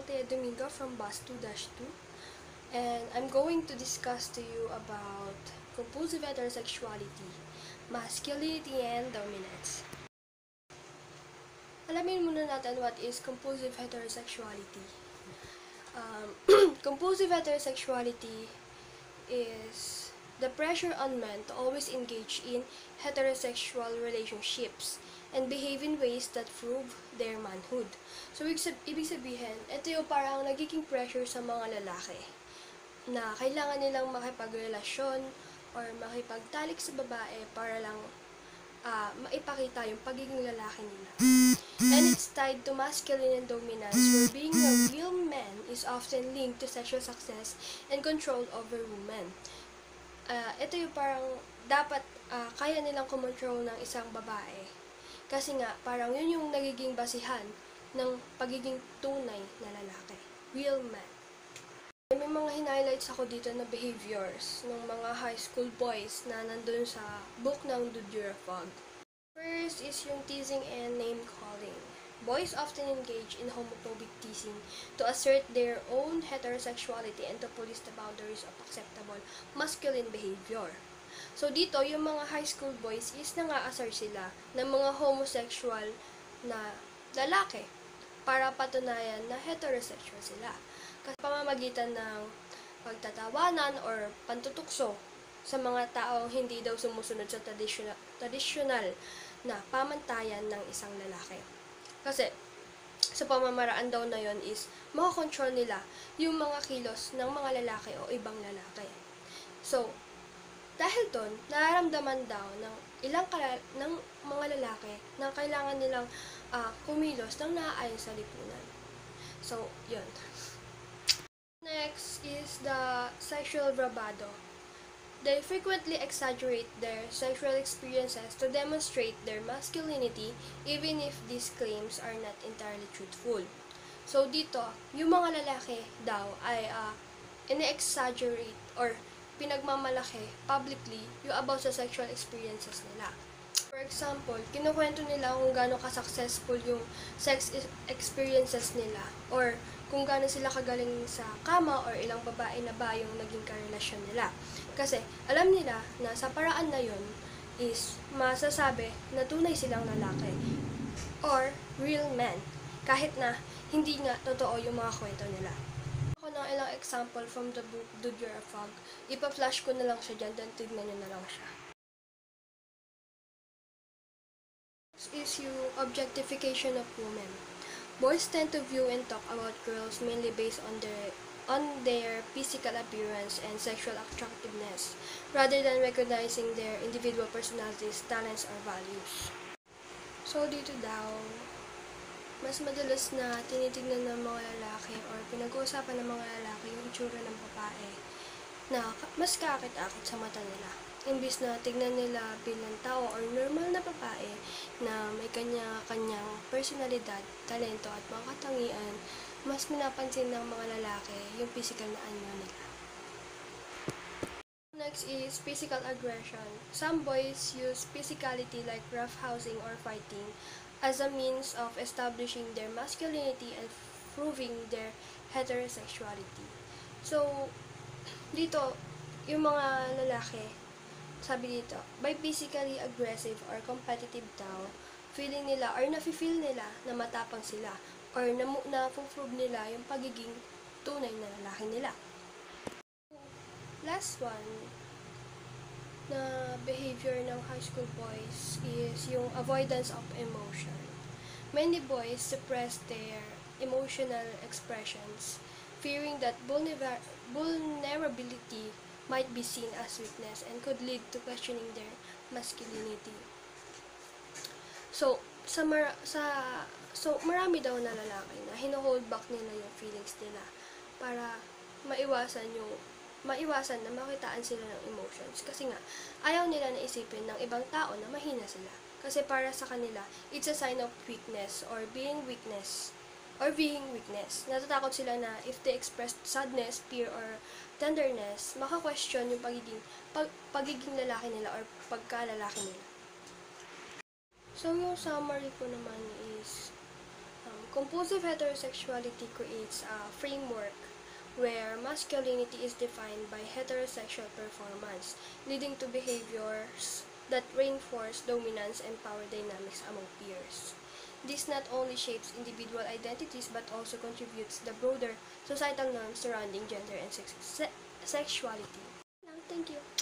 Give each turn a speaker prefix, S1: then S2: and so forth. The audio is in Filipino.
S1: Althea Domingo from Bus 2-2, and I'm going to discuss to you about compulsive heterosexuality, masculinity, and dominance. Alamin muna natin what is compulsive heterosexuality. Compulsive heterosexuality is the pressure on men to always engage in heterosexual relationships and behave in ways that prove their manhood. So, ibig sabihin, ito yung parang nagiging pressure sa mga lalaki na kailangan nilang makipagrelasyon or makipagtalik sa babae para lang maipakita yung pagiging lalaki nila. And it's tied to masculine and dominance, where being a real man is often linked to sexual success and control over women. Ito yung parang dapat kaya nilang kumontrol ng isang babae. Kasi nga, parang yun yung nagiging basihan ng pagiging tunay na lalaki. Real man. May mga highlights ako dito na behaviors ng mga high school boys na nandun sa book ng Dudura Fog. First is yung teasing and name-calling. Boys often engage in homophobic teasing to assert their own heterosexuality and to police the boundaries of acceptable masculine behavior. So dito, yung mga high school boys is nang-aasar sila ng mga homosexual na lalaki para patunayan na heterosexual sila. Kasi pamamagitan ng pagtatawanan or pantutukso sa mga taong hindi daw sumusunod sa traditional na pamantayan ng isang lalaki. Kasi sa pamamaraan daw na yon is makakontrol nila yung mga kilos ng mga lalaki o ibang lalaki. So, dahil doon, nararamdaman daw ng ng mga lalaki na kailangan nilang kumilos ng naaayon sa lipunan. So, yun. Next is the sexual bravado. They frequently exaggerate their sexual experiences to demonstrate their masculinity even if these claims are not entirely truthful. So dito, yung mga lalaki daw ay ine-exaggerate or pinagmamalaki publicly yung about sa sexual experiences nila. For example, kinukwento nila kung gaano ka-successful yung sex experiences nila or kung gaano sila kagaling sa kama or ilang babae na ba yung naging karelasyon nila. Kasi alam nila na sa paraan na yun is masasabi na tunay silang lalaki or real men kahit na hindi nga totoo yung mga kwento nila. Ako ng ilang example from the book Dudura Fog. Ipa-flash ko na lang siya dyan, then tignan nyo na lang siya. This is yung objectification of women. Boys tend to view and talk about girls mainly based on their physical appearance and sexual attractiveness, rather than recognizing their individual personalities, talents, or values. So dito daw, mas madalas na tinitignan ng mga lalaki or pinag-uusapan ng mga lalaki yung itsura ng babae na mas kakit-akit sa mata nila. Imbis na tignan nila bilang tao or normal na babae na may kanya-kanyang personalidad, talento at mga katangian, mas pinapansin ng mga lalaki yung physical na anyo nila. Next is physical aggression. Some boys use physicality like roughhousing or fighting as a means of establishing their masculinity and proving their heterosexuality. So, dito, yung mga lalaki, sabi dito, by physically aggressive or competitive daw, feeling nila or nafe-feel nila na matapang sila or na-prove nila yung pagiging tunay na lalaki nila. Last one na behavior ng high school boys is yung avoidance of emotion. Many boys suppress their emotional expressions, fearing that vulnerability might be seen as weakness and could lead to questioning their masculinity. So marami daw na lalaki na hino-hold back nila yung feelings nila para maiwasan na makitaan sila ng emotions. Kasi nga, ayaw nila na isipin ng ibang tao na mahina sila. Kasi para sa kanila, it's a sign of weakness or being weakness. Natatakot sila na if they express sadness, fear, or tenderness, maka-question yung pagiging lalaki nila or pagka-lalaki nila. So, yung summary ko naman is, Compulsive heterosexuality creates a framework where masculinity is defined by heterosexual performance, leading to behaviors that reinforce dominance and power dynamics among peers. This not only shapes individual identities but also contributes to the broader societal norms surrounding gender and sexuality. Thank you.